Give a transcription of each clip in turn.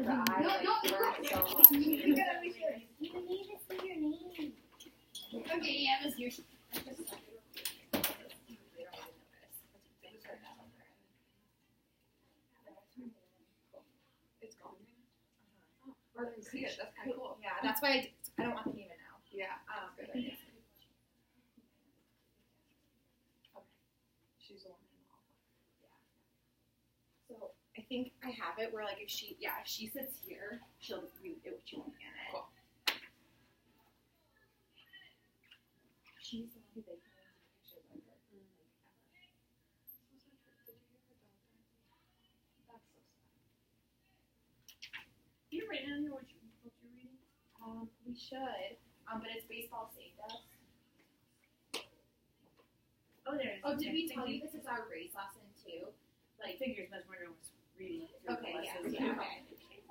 but I learned so much. You need to say your name. Okay, yeah, Miss yours. It's gone. I didn't see it. That's kind of cool. Yeah, that's why I don't want them even now. Yeah, that's good idea. She's the one in the hall. So I think I have it where like if she sits here, she'll read it what you want in it. Cool. She's the one who they You write down here what you're reading? we should. But it's baseball saved us. Oh, there it is. Oh, did we tell Thank you this is our race lesson too? Like figures, much more than was reading. Okay, yeah. Okay.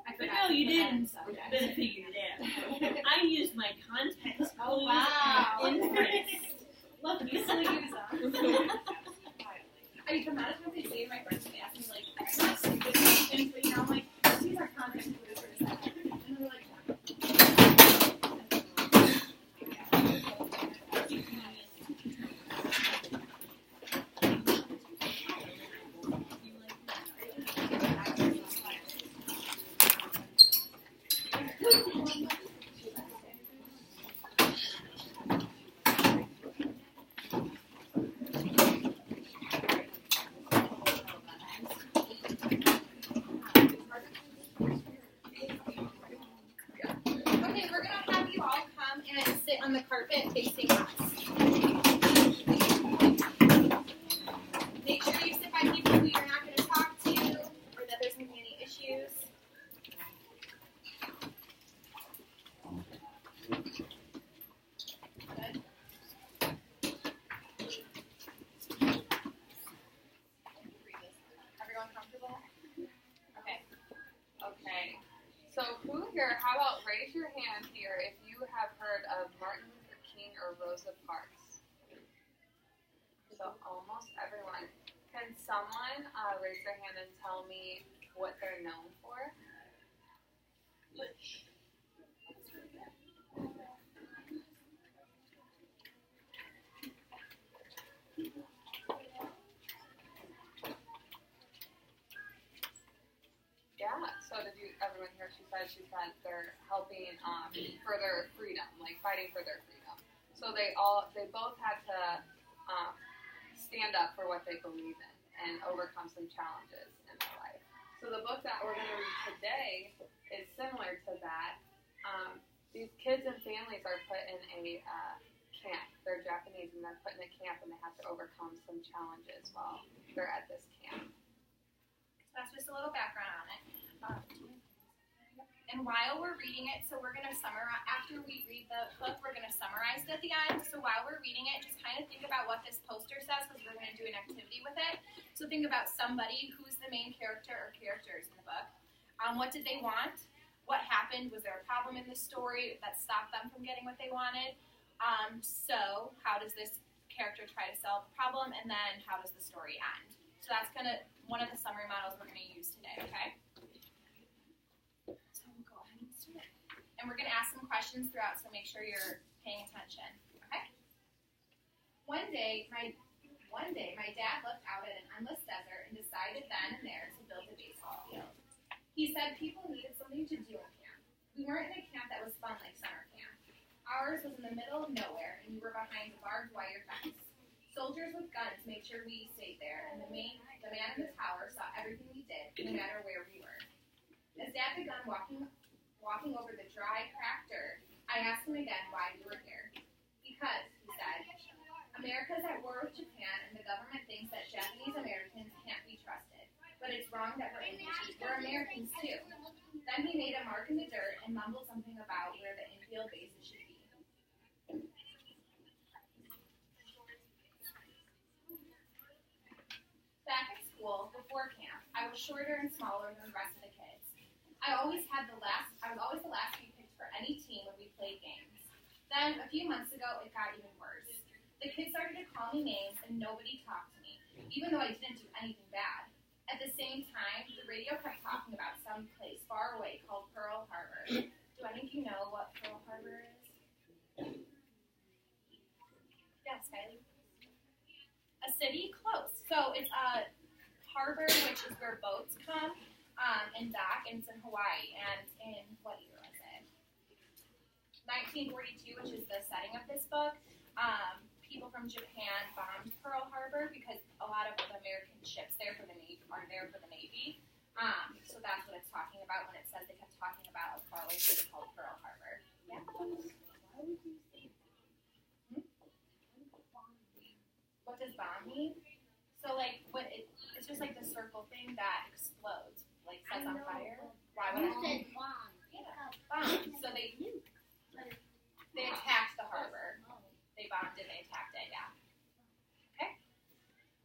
I But forgot no, you to put that in didn't. subject. Then figure it out. I used my context Oh, clues wow. and interest. Look, you still use them. I mean, the amount of times I say to my friends, they ask me like, "Not stupid questions," but you know, I'm like, these are context clues for a second. And they're like, okay, we're gonna have you all come and sit on the carpet facing us. Make sure you sit by people who you're not going to talk to or that there's going to be any issues. Good. Everyone comfortable? Okay. Okay. So who here, how about raise your hand here if you have heard of Martin Luther King or Rosa Parks? So almost everyone. Can someone raise their hand and tell me what they're known for? Yeah, so did you, everyone here, she said they're helping for their freedom, like fighting for their freedom. So they both had to stand up for what they believe in and overcome some challenges in their life. So the book that we're going to read today is similar to that. These kids and families are put in a camp. They're Japanese and they're put in a camp and they have to overcome some challenges while they're at this camp. That's just a little background on it. And while we're reading it, so we're going to summarize, after we read the book, we're going to summarize it at the end. So while we're reading it, just kind of think about what this poster says because we're going to do an activity with it. So think about somebody who's the main character or characters in the book. What did they want? What happened? Was there a problem in the story that stopped them from getting what they wanted? So how does this character try to solve the problem? And then how does the story end? So that's one of the summary models we're going to use today, okay? So we'll go ahead and start. And we're going to ask some questions throughout, so make sure you're paying attention, okay? One day, my dad looked out at an endless desert and decided then and there to build a baseball field. He said people needed something to do in camp. We weren't in a camp that was fun like summer camp. Ours was in the middle of nowhere, and we were behind a barbed wire fence. Soldiers with guns made sure we stayed there, and the man in the tower saw everything we did, no matter where we were. As Dad began walking over the dry, cracked dirt, I asked him again why we were here. Because, he said, America's at war with Japan, and the government thinks that Japanese Americans can't be trusted. But it's wrong that we're Americans too. Then he made a mark in the dirt and mumbled something about where the infield bases should be. Back at school, before camp, I was shorter and smaller than the rest of the kids. I was always the last to be picked for any team when we played games. Then, a few months ago, it got even worse. The kids started to call me names and nobody talked to me, even though I didn't do anything bad. At the same time, the radio kept talking about some place far away Harbor, which is where boats come and dock, and it's in Hawaii. And in, what year was it? 1942, which is the setting of this book. People from Japan bombed Pearl Harbor because a lot of the American ships there for the Navy are there for the Navy. So that's what it's talking about when it says they kept talking about a faraway place called Pearl Harbor. Yeah. What does bomb mean? So like what it's just like the circle thing that explodes, like sets on fire. Why would it? Yeah, bomb. So they attacked the harbor. They bombed it, they attacked it, yeah. Okay?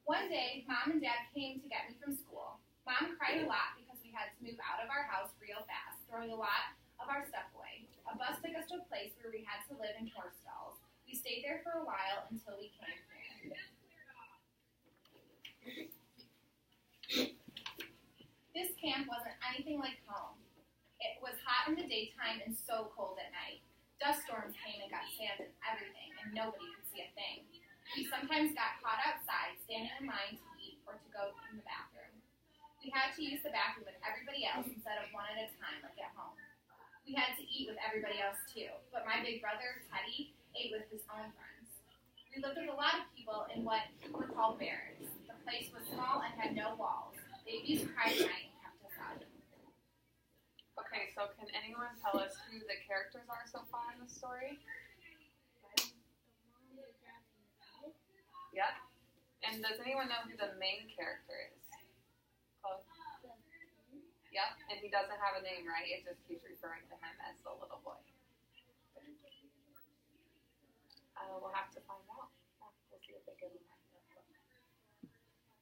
One day, Mom and Dad came to get me from school. Mom cried a lot because we had to move out of our house real fast, throwing a lot of our stuff away. A bus took us to a place where we had to live in horse stalls. We stayed there for a while until we came here. This camp wasn't anything like home. It was hot in the daytime and so cold at night. Dust storms came and got sand and everything, and nobody could see a thing. We sometimes got caught outside, standing in line to eat or to go in the bathroom. We had to use the bathroom with everybody else instead of one at a time like at home. We had to eat with everybody else too, but my big brother, Teddy, ate with his own friends. We lived with a lot of people in what were called barracks. The place was small and had no walls. Babies cried at night and kept us up. Okay, so can anyone tell us who the characters are so far in the story? Yep. And does anyone know who the main character is? Chloe? Yep. And he doesn't have a name, right? It just keeps referring to him as the little boy. We'll have to find out. Yeah, we'll see if they give him that.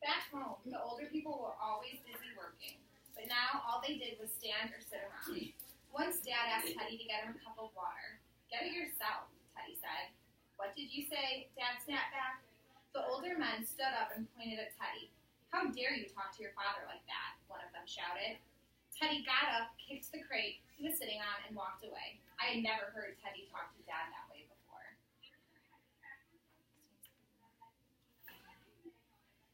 Back home, the older people were always busy working, but now all they did was stand or sit around. Once Dad asked Teddy to get him a cup of water. Get it yourself, Teddy said. What did you say? Dad snapped back. The older men stood up and pointed at Teddy. How dare you talk to your father like that? One of them shouted. Teddy got up, kicked the crate he was sitting on, and walked away. I had never heard Teddy talk to Dad that way before.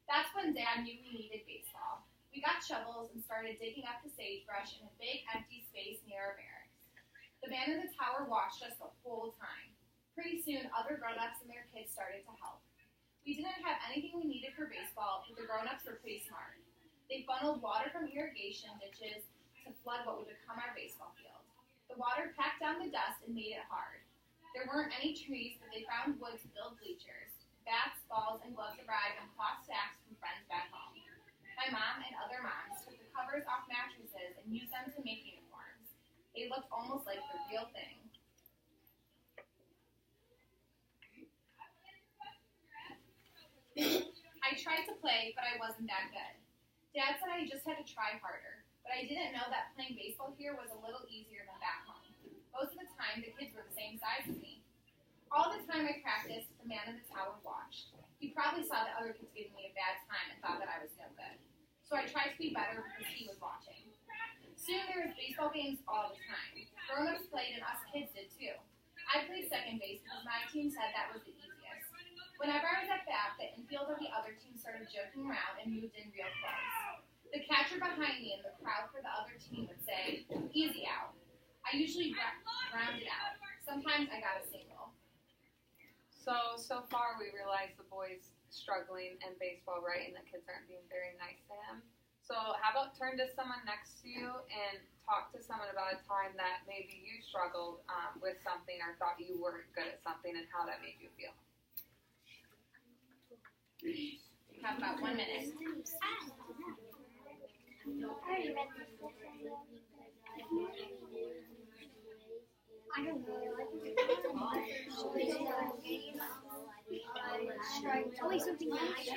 That's when Dad knew we needed baseball. We got shovels and started digging up the sagebrush in a big empty space near our barracks. The man in the tower watched us the whole time. Pretty soon, other grown-ups and their kids started to help. We didn't have anything we needed for baseball, but the grown-ups were pretty smart. They funneled water from irrigation ditches to flood what would become our baseball field. The water packed down the dust and made it hard. There weren't any trees, but they found wood to build bleachers. Bats, balls, and gloves arrived and cloth sacks from friends back home. My mom and other moms took the covers off mattresses and used them to make uniforms. They looked almost like the real thing. I tried to play, but I wasn't that good. Dad said I just had to try harder, but I didn't know that playing baseball here was a little easier than back home. Most of the time, the kids were the same size as me. All the time I practiced, the man in the tower watched. He probably saw the other kids giving me a bad time and thought that I was no good. So I tried to be better because he was watching. Soon there was baseball games all the time. Grown-ups played and us kids did too. I played second base because my team said that was the easiest. Whenever I was at bat, the infield of the other team started joking around and moved in real close. The catcher behind me and the crowd for the other team would say, "Easy out." I usually grounded out. Sometimes I got a single. So far we realize the boy's struggling in baseball, right? And the kids aren't being very nice to him. So how about turn to someone next to you and talk to someone about a time that maybe you struggled with something or thought you weren't good at something and how that made you feel. You have about 1 minute. I don't know. Always something nice.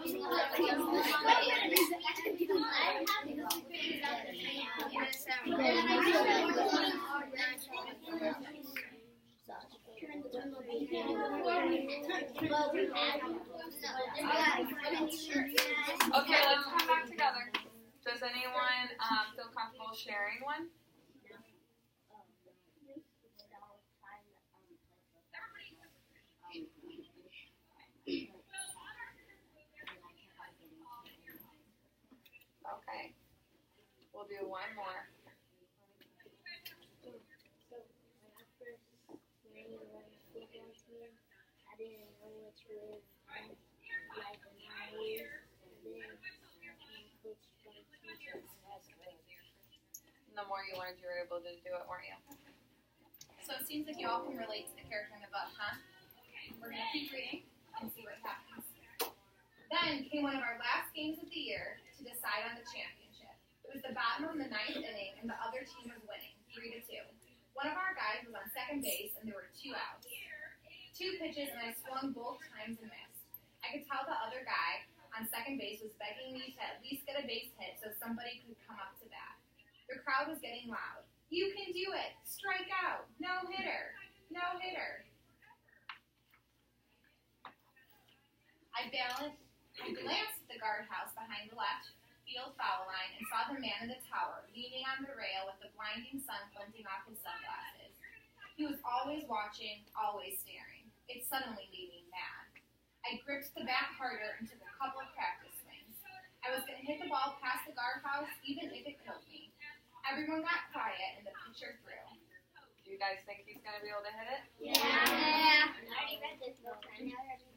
Okay, let's come back together. Does anyone feel comfortable sharing one? Okay. We'll do one more. I didn't know which was like an hour, and then coach The more you learned, you were able to do it, weren't you? So it seems like you all can relate to the character in the book, huh? We're going to keep reading and see what happens. Then came one of our last games of the year to decide on the championship. It was the bottom of the ninth inning, and the other team was winning, 3-2. One of our guys was on second base, and there were 2 outs. 2 pitches, and I swung both times and missed. I could tell the other guy on second base was begging me to at least get a base hit so somebody could come up to bat. The crowd was getting loud. You can do it! Strike out! No hitter! No hitter! I glanced at the guardhouse behind the left field foul line and saw the man in the tower leaning on the rail with the blinding sun glinting off his sunglasses. He was always watching, always staring. It suddenly made me mad. I gripped the bat harder and took a couple of practice swings. I was going to hit the ball past the guardhouse even if it killed me. Everyone got quiet and the pitcher threw. Do you guys think he's going to be able to hit it? Yeah. I already read this book. I never read it.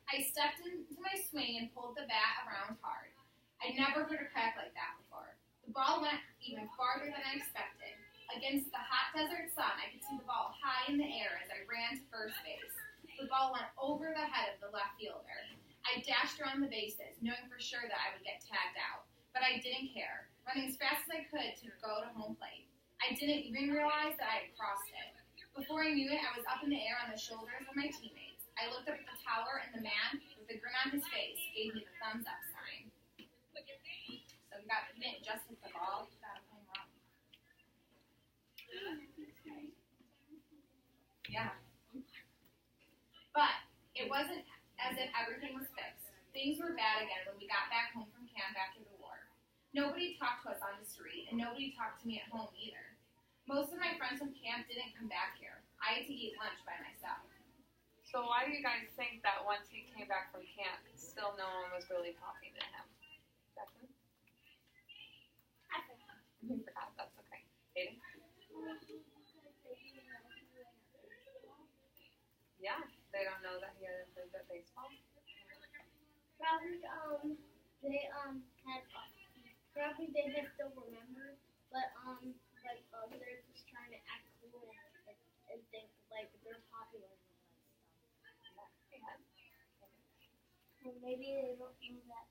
I stepped into my swing and pulled the bat around hard. I'd never heard a crack like that before. The ball went even farther than I expected. Against the hot desert sun, I could see the ball high in the air as I ran to first base. The ball went over the head of the left fielder. I dashed around the bases, knowing for sure that I would get tagged out. But I didn't care, running as fast as I could to go to home plate. I didn't even realize that I had crossed it. Before I knew it, I was up in the air on the shoulders of my teammates. I looked up at the tower, and the man, with a grin on his face, gave me the thumbs up sign. So he didn't just hit the ball, he got a home run. Yeah. But it wasn't as if everything was fixed. Things were bad again when we got back home from camp after the war. Nobody talked to us on the street, and nobody talked to me at home either. Most of my friends from camp didn't come back here. I had to eat lunch by myself. So why do you guys think that once he came back from camp, still no one was really talking to him? Jackson? You forgot. That's okay. Hayden? Yeah, they don't know that he had played at baseball. Probably they just don't remember, but they're just trying to act cool and think like they're popular and all that stuff. Or maybe they don't know that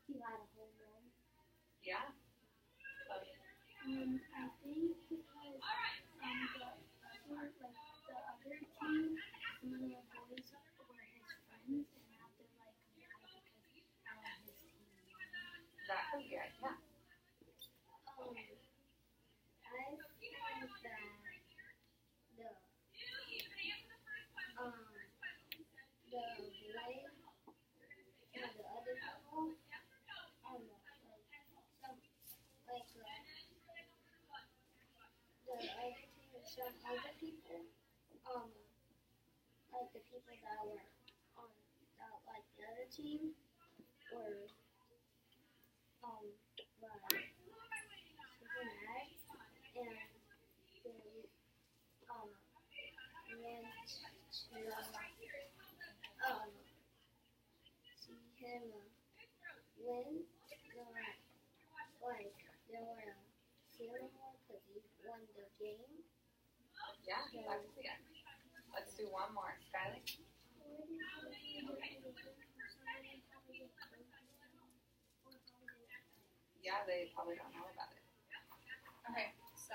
he got a home run. Yeah. I think because the other team, some of the boys were his friends, and now they're like mad because his team. That could be it, yeah. I think that the boy and the other people, some other people, like the people that were on like the other team, were super mad, and they went to see him win they were cheering more because he won the game. Yeah, that could be it. Let's do one more. Skylar? Yeah, they probably don't know about it. Okay, so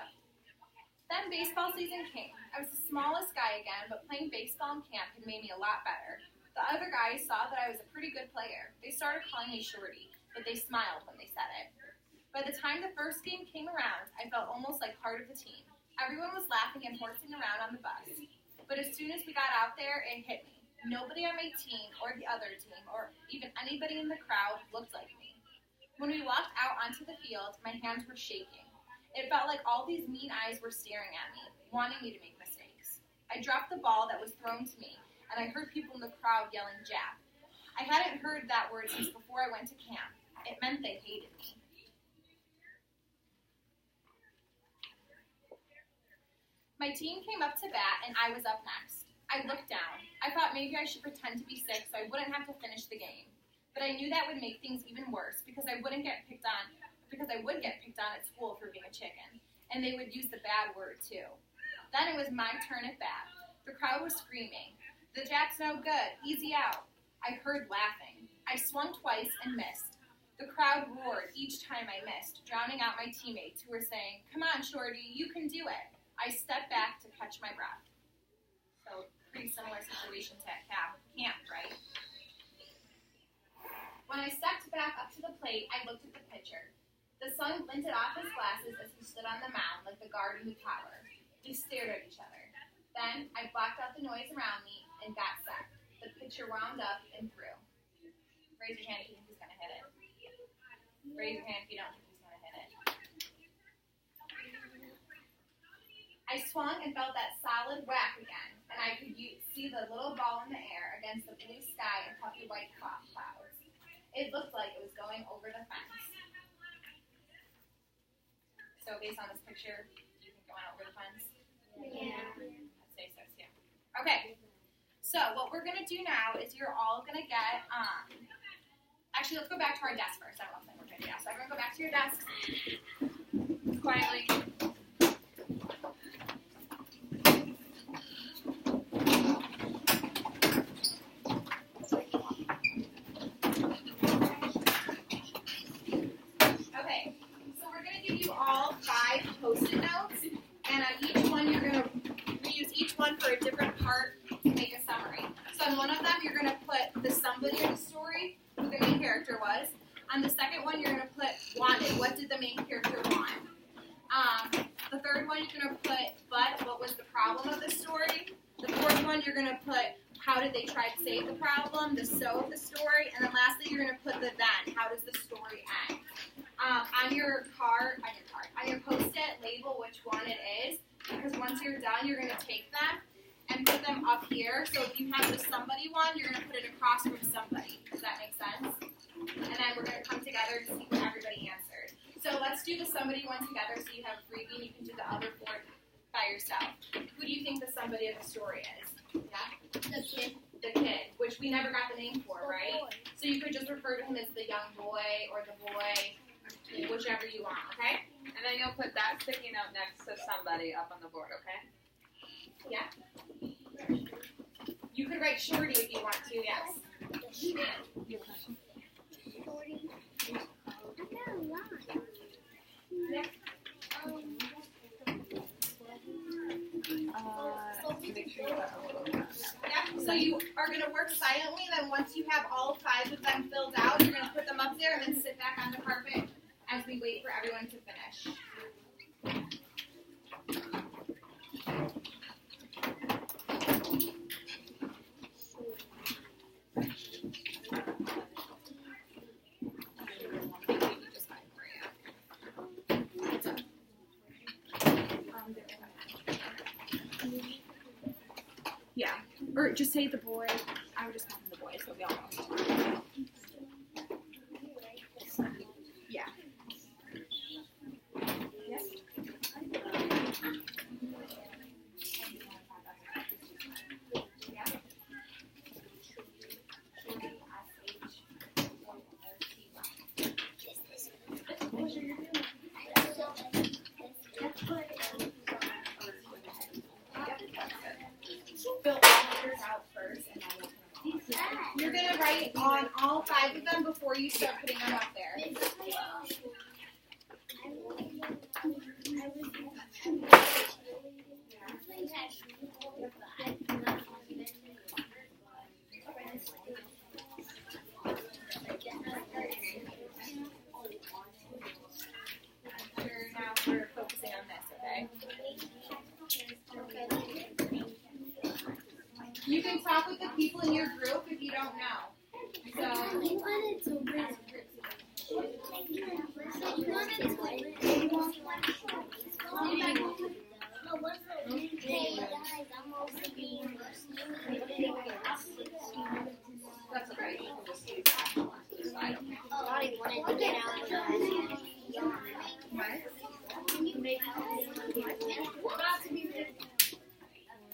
then baseball season came. I was the smallest guy again, but playing baseball in camp had made me a lot better. The other guys saw that I was a pretty good player. They started calling me Shorty, but they smiled when they said it. By the time the first game came around, I felt almost like part of the team. Everyone was laughing and horsing around on the bus. But as soon as we got out there, it hit me. Nobody on my team or the other team or even anybody in the crowd looked like me. When we walked out onto the field, my hands were shaking. It felt like all these mean eyes were staring at me, wanting me to make mistakes. I dropped the ball that was thrown to me, and I heard people in the crowd yelling Jap. I hadn't heard that word since before I went to camp. It meant they hated me. My team came up to bat, and I was up next. I looked down. I thought maybe I should pretend to be sick so I wouldn't have to finish the game. But I knew that would make things even worse because I would get picked on at school for being a chicken, and they would use the bad word too. Then it was my turn at bat. The crowd was screaming, "The Jap's no good, easy out." I heard laughing. I swung twice and missed. The crowd roared each time I missed, drowning out my teammates who were saying, "Come on, Shorty, you can do it." I stepped back to catch my breath. So, pretty similar situation to camp, right? When I stepped back up to the plate, I looked at the pitcher. The sun glinted off his glasses as he stood on the mound like the guard in the tower. We stared at each other. Then, I blocked out the noise around me and got set. The pitcher wound up and threw. Raise your hand if you think he's going to hit it. Raise your hand if you don't think he's going to hit it. I swung and felt that solid whack again, and I could see the little ball in the air against the blue sky and puffy white clouds. It looked like it was going over the fence. So based on this picture, do you think it went over the fence? Yeah. I'd say so, yeah. Okay, so what we're going to do now is you're all going to get, actually let's go back to our desk first. I don't know if we're going to do that. So everyone go back to your desks. Quietly. Post-it notes, and on each one you're going to reuse each one for a different part to make a summary. So on one of them you're going to put the somebody of the story, who the main character was. On the second one you're going to put wanted, what did the main character want. The third one you're going to put but, what was the problem of the story. The fourth one you're going to put how did they try to save the problem, the so of the story, and then lastly you're going to put the then, how does the story end. On your post-it, label which one it is, because once you're done, you're going to take them and put them up here. So if you have the somebody one, you're going to put it across from somebody. Does that make sense? And then we're going to come together to see what everybody answered. So let's do the somebody one together so you have a freebie and you can do the other four by yourself. Who do you think the somebody of the story is? Yeah? The kid. The kid, which we never got the name for, right? So you could just refer to him as the young boy or the boy, whichever you want, okay? And then you'll put that sticky note next to somebody up on the board, okay? Yeah. You could write Shorty if you want to, yes. Shorty. I got a lot. Yeah. Make sure you have a little bit. Yeah. So you are going to work silently, then once you have all 5 of them filled out, you're going to put them up there and then sit back on the carpet as we wait for everyone to finish. Yeah, or just say the boy. I would just call him the boy, so we all know. Yeah. Yes. Fill all of yours out first, and then we'll put them on. You're going to write on all 5 of them before you start putting them up there. in your group if you don't know. So, That's okay. You can just leave that to the side.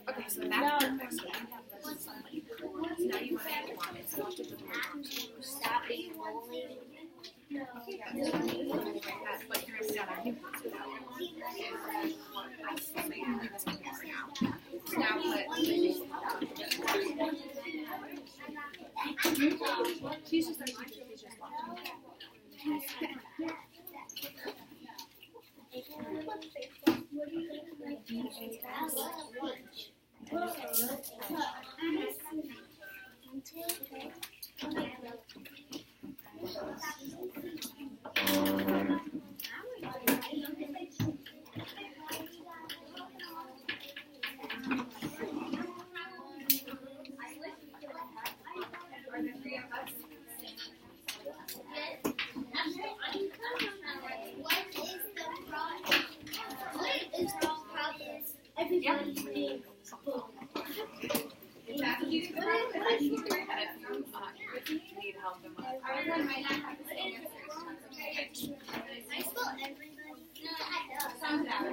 okay, so that's perfect. So now you want to add one. It's going to Stop being lonely. that's what you're going to now put she's just watching. Need help in my Everyone might not have the same answers. Sounds out.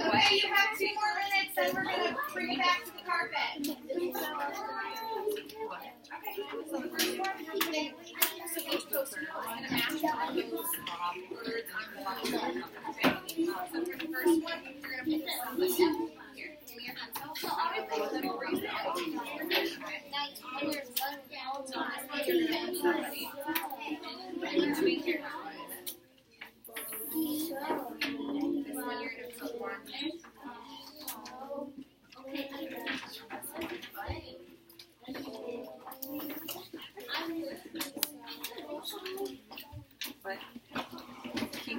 Okay, you have 2 more minutes, then we're going to bring it back to the carpet. Okay, so the first one, so each poster is going to match one of those words on the left side. Okay, so for the first one, you're going to put this on the here. Give me your pencil. So I'll be putting them over your head. So this one, you're going to put somebody. And you're going to make your this one, you're going to put one. But keep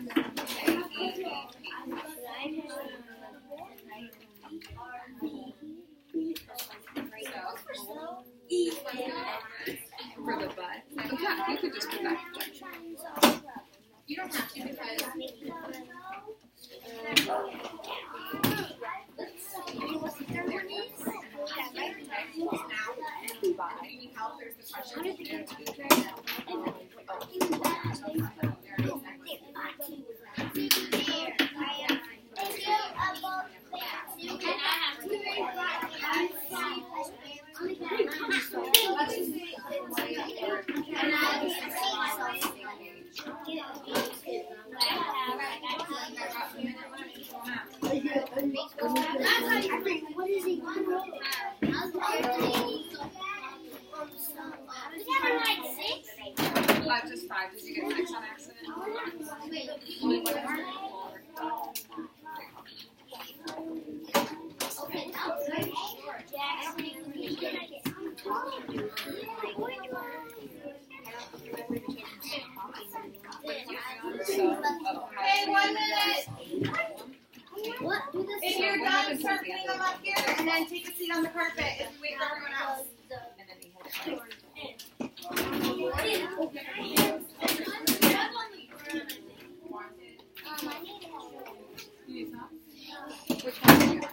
for the butt. Yeah, you could just put that. You don't have to because Just 5. Did you get 6 on accident? Only one is Hey, 1 minute. If you're done, start putting them up here, and then take a seat on the carpet as we wait for everyone else. Which one do you got?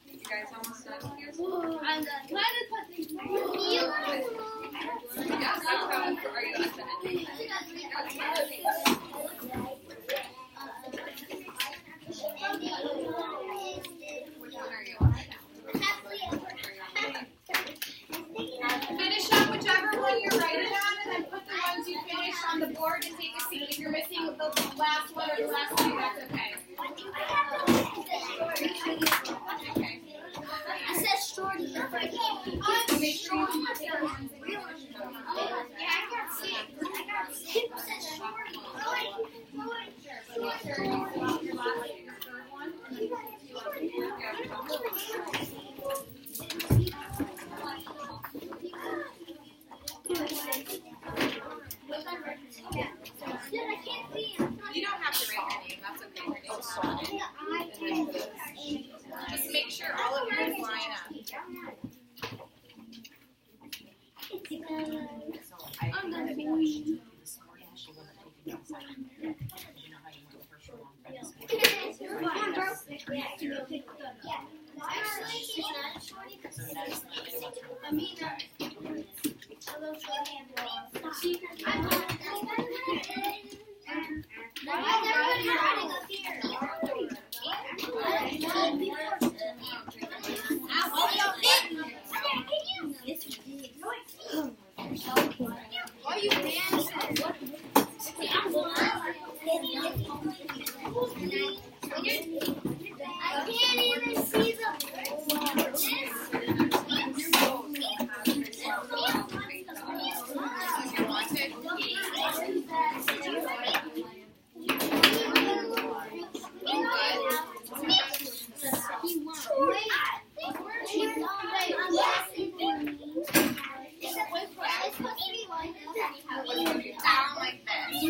You guys almost done here? I'm done. Can I just put these? Yes, that's how are you unfinished? Which one are you on? Finish up whichever one you're writing on, and then put the ones you finished last night, that's okay. I said shorty. Make sure you take your hands in your Yeah, I got six. People said shorty. You don't have to write your name. That's okay. Her name's on it. Just make sure all of yours line up. I'm gonna be. Actually, she's not a shorty. I mean, hello, shorty. Why is everybody running up here? Why are you dancing? I can't even see the. Down like this.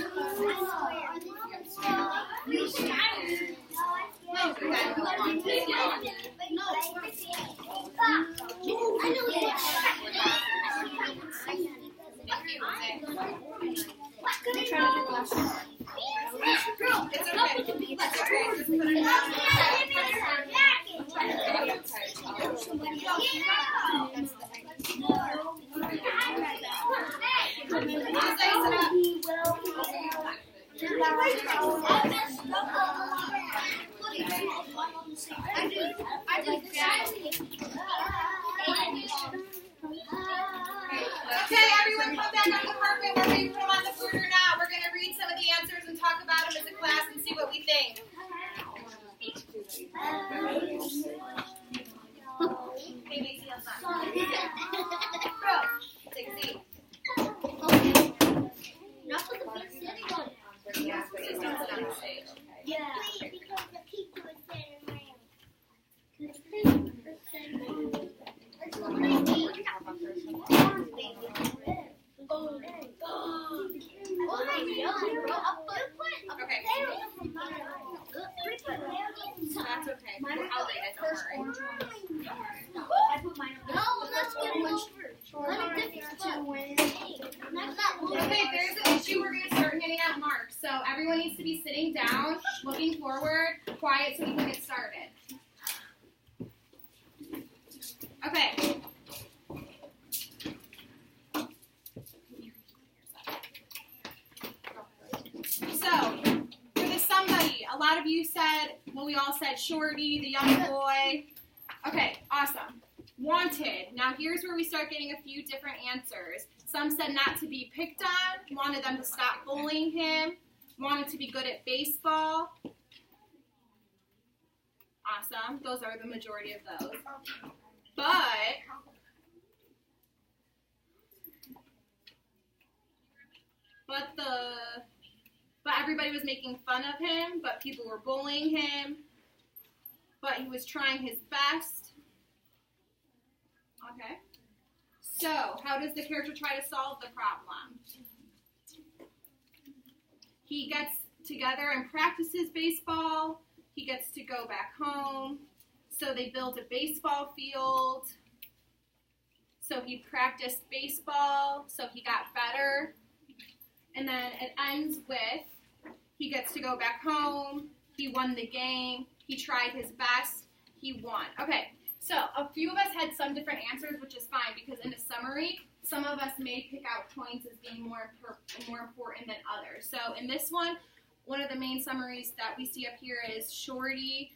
It's okay. Just put it down. Okay, everyone come back on the carpet. We're ready to put them on the board or not. We're going to read some of the answers and talk about them as a class and see what we think. Hey, Macy, I'm not. Take a seat. Not for the big city one. Please don't sit on the stage. Yeah. Because the people are saying around. Okay. That's okay. I'll read it, don't worry. No, let's get one first. Okay, if there's an issue, we're going to start handing out marks. So everyone needs to be sitting down, looking forward, quiet so we can get started. Okay. So, for the somebody, a lot of you said, well, we all said shorty, the young boy. Okay, awesome. Wanted. Now here's where we start getting a few different answers. Some said not to be picked on, wanted them to stop bullying him, wanted to be good at baseball. Awesome. Those are the majority of those. But everybody was making fun of him, but people were bullying him, but he was trying his best. Okay. So, how does the character try to solve the problem? He gets together and practices baseball. He gets to go back home. So they build a baseball field. So he practiced baseball. So he got better. And then it ends with he gets to go back home. He won the game. He tried his best. He won. Okay. So a few of us had some different answers, which is fine because in a summary, some of us may pick out points as being more important than others. So in this one of the main summaries that we see up here is Shorty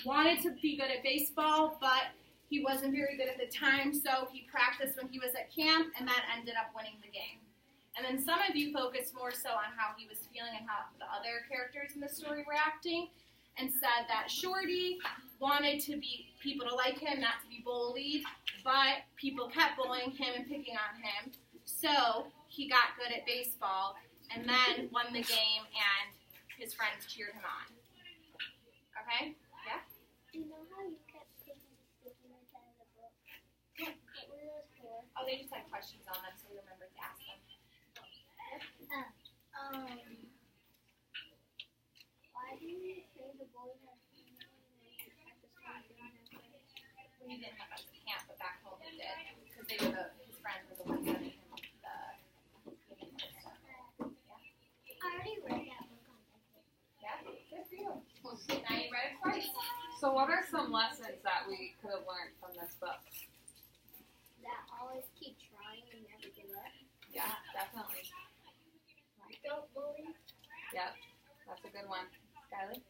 wanted to be good at baseball, but he wasn't very good at the time, so he practiced when he was at camp and then ended up winning the game. And then some of you focused more so on how he was feeling and how the other characters in the story were acting, and said that Shorty wanted people to like him, not to be bullied, but people kept bullying him and picking on him. So he got good at baseball and then won the game, and his friends cheered him on. Okay? Yeah? Do you know how you kept taking the sticky notes out of the book? What were those for? Oh, they just had questions on them, so we remembered to ask them. Why do you say the boy has at the school didn't have friends? We didn't have us at camp, but back home we did, because they were his friends were the ones sending him the stuff. I already read that book on Netflix. Yeah, good for you. Now you read it twice. So what are some lessons that we could have learned from this book? That always keep trying and never give up. Yeah, definitely. Don't bully. Yep, that's a good one. Skyly?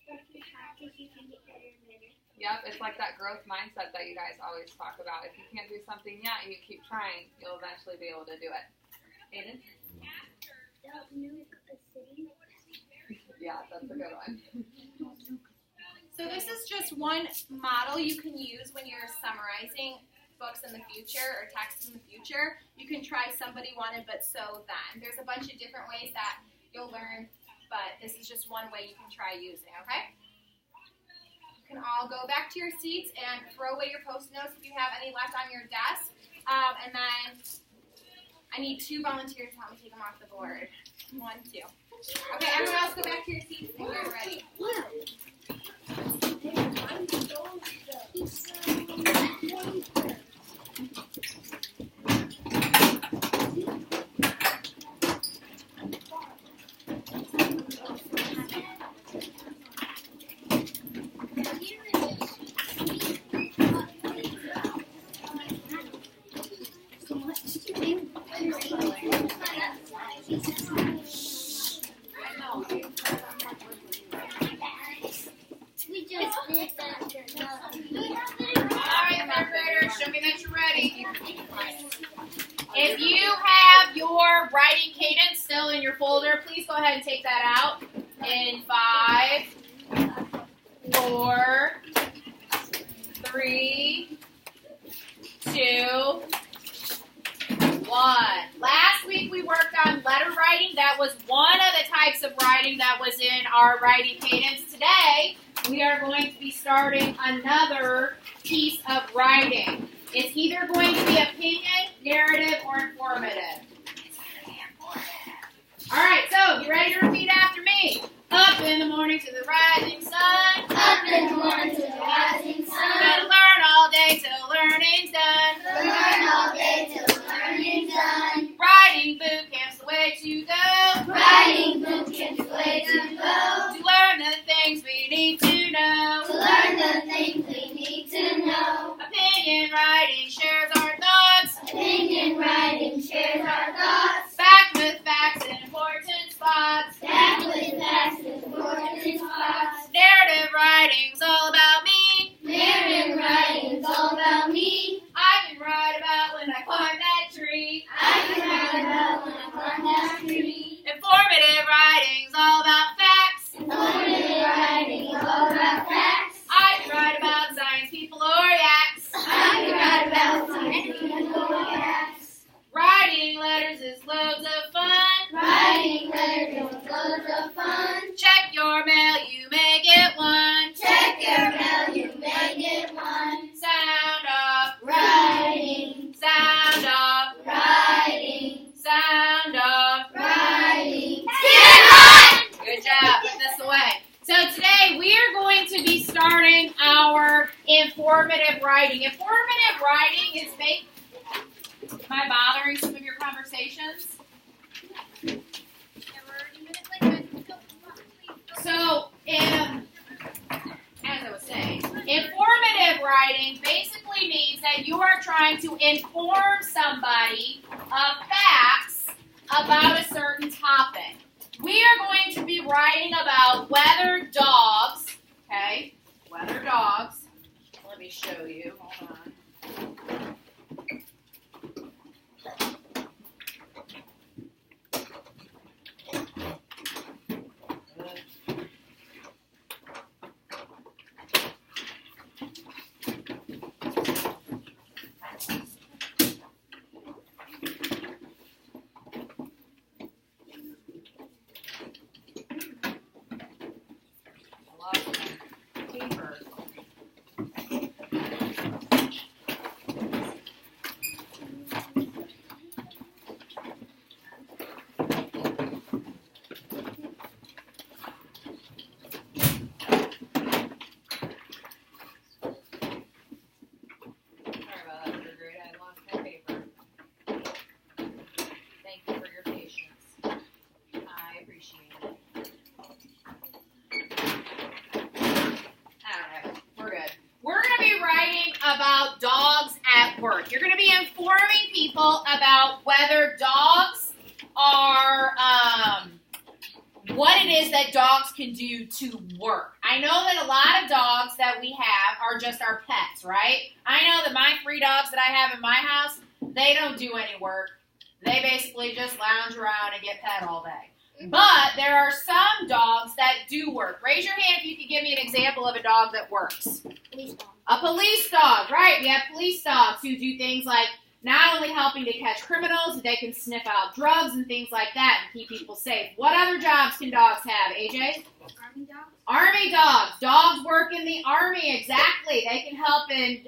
If you practice, you can get better and better. Yep, it's like that growth mindset that you guys always talk about. If you can't do something yet and you keep trying, you'll eventually be able to do it. Aiden? Don't nuke a city. Yeah, that's a good one. So this is just one model you can use when you're summarizing books in the future or texts in the future. You can try somebody wanted but so then. There's a bunch of different ways that you'll learn, but this is just one way you can try using, okay? You can all go back to your seats and throw away your Post-it notes if you have any left on your desk. And then I need 2 volunteers to help me take them off the board. 1, 2. Okay, everyone else go back to your seats and get ready. We just did that. Alright, third graders, show me that you're ready. If you have your writing cadence still in your folder, please go ahead and take that out. In 5, 4, 3, 2, 1. Last week we worked on letter writing. That was one of the types of writing that was in our writing cadence. Today, we are going to be starting another piece of writing. It's either going to be opinion, narrative, or informative. All right, so you ready to repeat after me? Up in the morning to the rising sun. Up in the morning to the rising sun. Gotta learn all day till learning's done. Learn all day till learning's done. Writing boot camp's the way to go. Writing boot camp's the way to go. To learn the things we need to know. To learn the things we need to know. Opinion writing shares our thoughts. Opinion writing shares our thoughts. Back with facts and important spots. Back with facts and important spots. Narrative writing's all about me. Narrative writing's all about me. I can write about when I climb that tree. I can write about when I climb that tree. Informative writing's all about facts. Informative writing is all about facts. I can write about science, people, or yaks. I can write about science or yaks. Writing letters is loads of fun. Writing letters is loads of fun. Check your mail, you may get one. Check your mail, you may get one. Sound off. Writing, Sound off. writing, Sound off. writing. Good job. Put this away. So today we are going to be starting our informative writing. Informative writing is based. Am I bothering some of your conversations? So, as I was saying, informative writing basically means that you are trying to inform somebody of facts about a certain topic. We are going to be writing about whether dogs, okay, whether dogs, let me show you, hold on. lost my paper. Sorry about that, third grade. I lost my paper. Thank you for your patience. I appreciate it. Alright, we're good. We're going to be writing about dogs at work. You're going to be informing people about whether dogs are, what it is that dogs can do to work. I know that a lot of dogs that we have are just our pets, right? I know that my 3 dogs that I have in my house, they don't do any work. They basically just lounge around and get pet all day. But there are some dogs that do work. Raise your hand if you could give me an example of a dog that works. Police dog. A police dog, right? We have police dogs who do things like not only helping to catch criminals, they can sniff out drugs and things like that and keep people safe. What other jobs can dogs have, AJ? Army dogs. Army dogs. Dogs work in the army, exactly. They can help in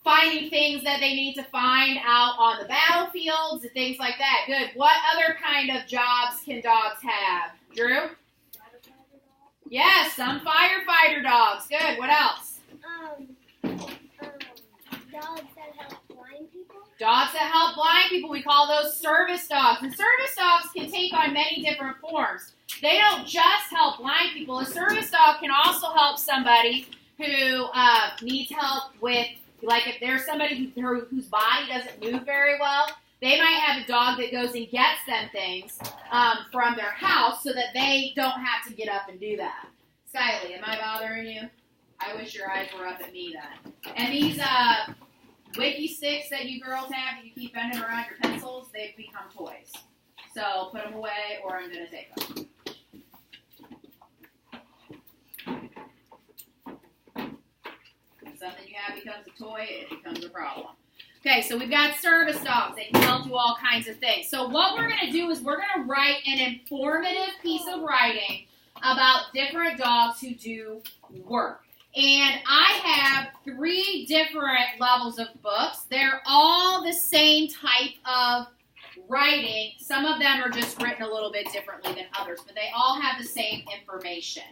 finding things that they need to find out on the battlefields and things like that. Good. What other kind of jobs can dogs have? Drew? Yes, some firefighter dogs. Good. What else? Dogs that help blind people. Dogs that help blind people, we call those service dogs. And service dogs can take on many different forms. They don't just help blind people. A service dog can also help somebody who needs help with, like if there's somebody whose body doesn't move very well, they might have a dog that goes and gets them things from their house so that they don't have to get up and do that. Skyly, am I bothering you? I wish your eyes were up at me then. And these wiki sticks that you girls have that you keep bending around your pencils, they've become toys. So put them away or I'm going to take them. If something you have becomes a toy, it becomes a problem. Okay, so we've got service dogs. They can help do all kinds of things. So what we're going to do is we're going to write an informative piece of writing about different dogs who do work. And I have 3 different levels of books. They're all the same type of writing. Some of them are just written a little bit differently than others, but they all have the same information.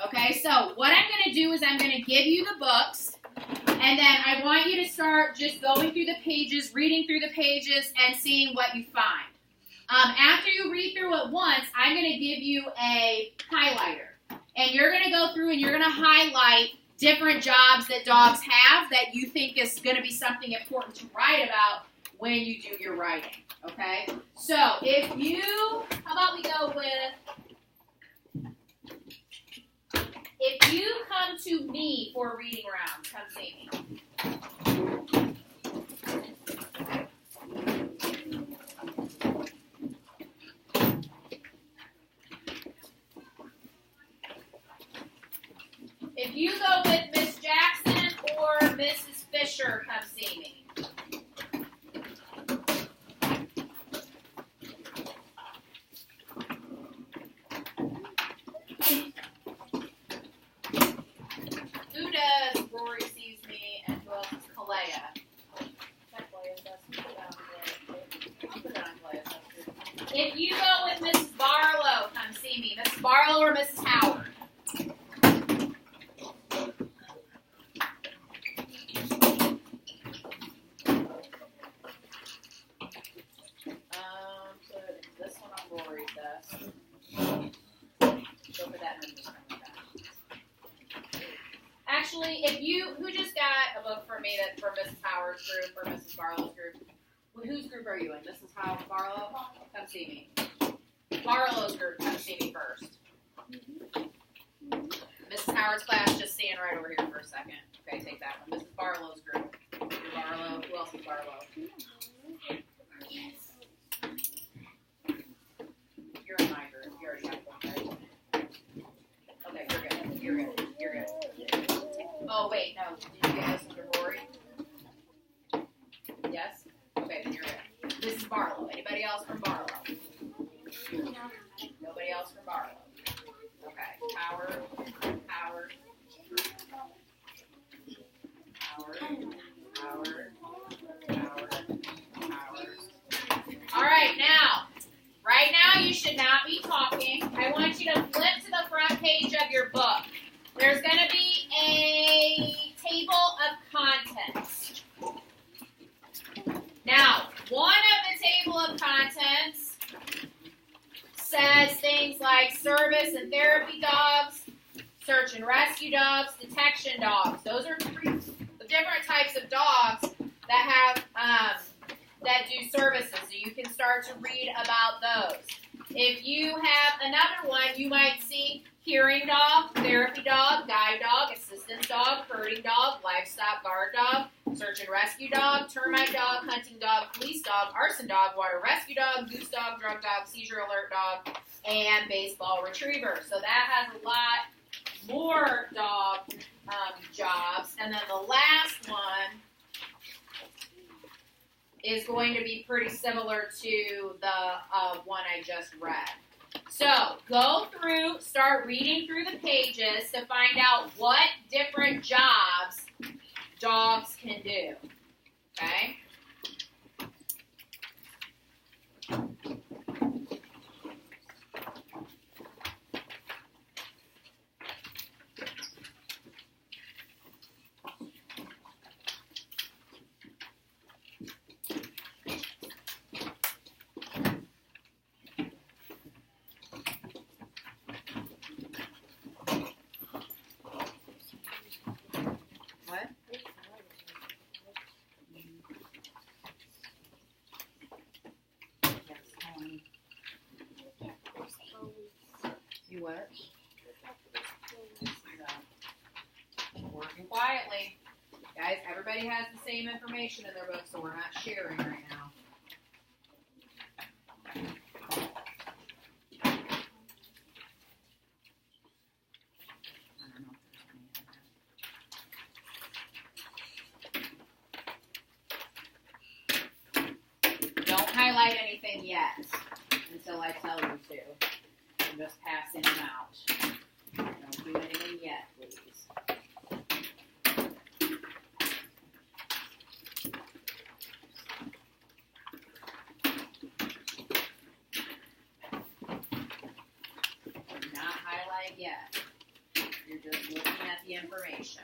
Okay, so what I'm going to do is I'm going to give you the books, and then I want you to start just going through the pages, reading through the pages, and seeing what you find. After you read through it once, I'm going to give you a highlighter. And you're going to go through and you're going to highlight different jobs that dogs have that you think is going to be something important to write about when you do your writing. Okay? So, how about we go with, if you come to me for a reading round, come see me. If you go with Miss Jackson or Mrs. Fisher, come see me. Who does Rory sees me and who else is Kalea? If you go with Mrs. Barlow, come see me. Mrs. Barlow or Mrs. Howard? Actually, who just got a book for me that's for Mrs. Howard's group or Mrs. Barlow's group? Whose group are you in? Mrs. Howard Barlow? Come see me. Barlow's group, come see me first. Mrs. Howard's class, just stand right over here for a second. Okay, take that one. Mrs. Barlow's group. Barlow. Who else is Barlow? You're in my group. You already got one, right? Okay, you're good. You're good. Oh, wait, no. Did you get this under Rory? Yes? Okay, then you're good. This is Barlow. Anybody else from Barlow? Nobody else from Barlow. Okay, Howard. service and therapy dogs, search and rescue dogs, detection dogs. Those are 3 different types of dogs that have that do services. So you can start to read about those. If you have another one, you might see hearing dog, therapy dog, guide dog, assistance dog, herding dog, livestock guard dog, search and rescue dog, termite dog, hunting dog, police dog, arson dog, water rescue dog, goose dog, drug dog, seizure alert dog, and baseball retriever. So that has a lot more dog jobs. And then the last one is going to be pretty similar to the one I just read. So go through, start reading through the pages to find out what different jobs dogs can do. Okay? You what? Working quietly. Guys, everybody has the same information in their book, so we're not sharing right now. Don't highlight anything yet until I tell you to. I'm just passing them out. Don't do anything yet, please. Do not highlight yet. You're just looking at the information.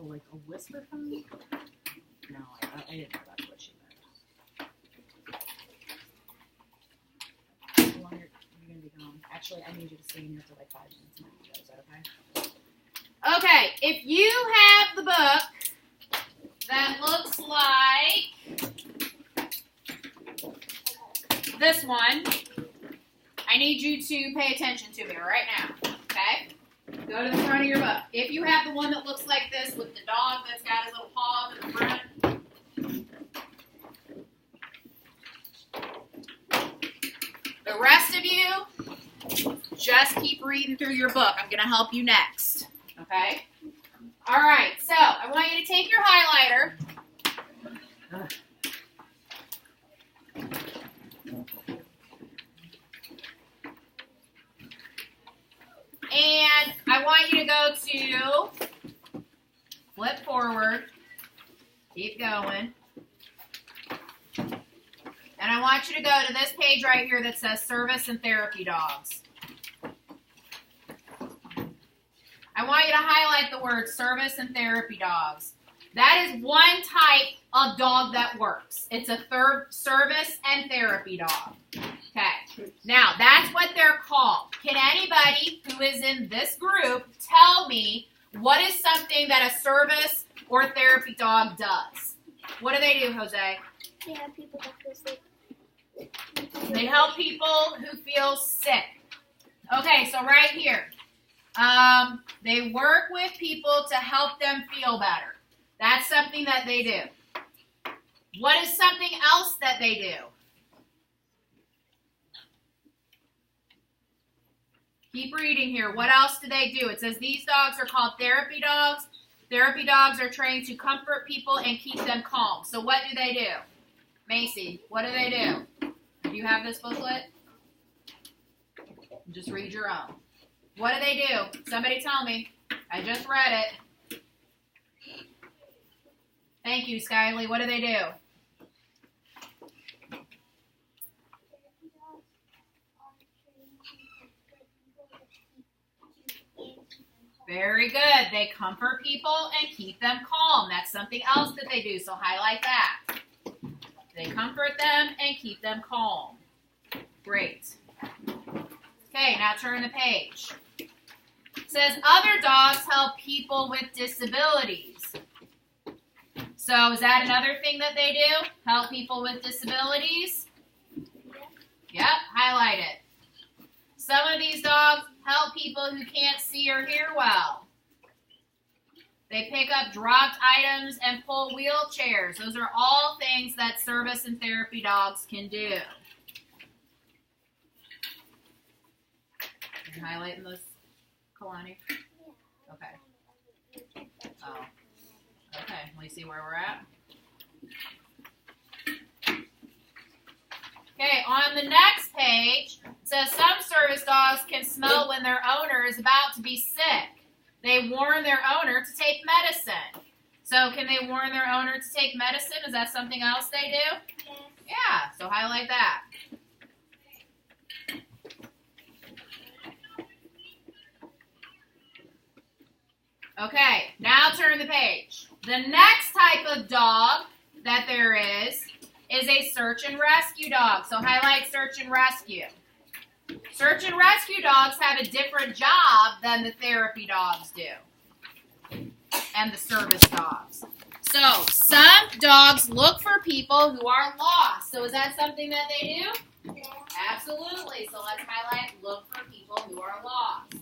Like a whisper phone? No, I didn't know that's what she meant. How long are you going to be gone? Actually, I need you to stay in here for like 5 minutes and then go. Is that okay? Okay, if you have the book that looks like this one, I need you to pay attention to me right now, okay? Go to the front of your book. If you have the one that looks like this with the dog that's got his little paw up in the front, the rest of you, just keep reading through your book. I'm going to help you next, okay? All right, so I want you to take your highlighter. And I want you to go to, flip forward, keep going. And I want you to go to this page right here that says Service and Therapy Dogs. I want you to highlight the word Service and Therapy Dogs. That is one type of dog that works. It's a service and therapy dog. Okay. Now, that's what they're called. Can anybody who is in this group tell me what is something that a service or therapy dog does? What do they do, Jose? They have people that feel sick. They help people who feel sick. Okay, so right here. They work with people to help them feel better. That's something that they do. What is something else that they do? Keep reading here. What else do they do? It says these dogs are called therapy dogs. Therapy dogs are trained to comfort people and keep them calm. So what do they do? Macy, what do they do? Do you have this booklet? Just read your own. What do they do? Somebody tell me. I just read it. Thank you, Skyly. What do they do? Very good. They comfort people and keep them calm. That's something else that they do, so highlight that. They comfort them and keep them calm. Great. Okay, now turn the page. It says other dogs help people with disabilities. So is that another thing that they do? Help people with disabilities? Yep, highlight it. Some of these dogs help people who can't see or hear well. They pick up dropped items and pull wheelchairs. Those are all things that service and therapy dogs can do. Are you highlighting those, Kalani? Okay. Oh. Okay, let me see where we're at. Okay, on the next page, it says some service dogs can smell when their owner is about to be sick. They warn their owner to take medicine. So can they warn their owner to take medicine? Is that something else they do? Yes. Yeah, so highlight that. Okay, now turn the page. The next type of dog that there is a search and rescue dog. So highlight search and rescue. Search and rescue dogs have a different job than the therapy dogs do and the service dogs. So some dogs look for people who are lost. So is that something that they do? Yes. Absolutely. So let's highlight look for people who are lost.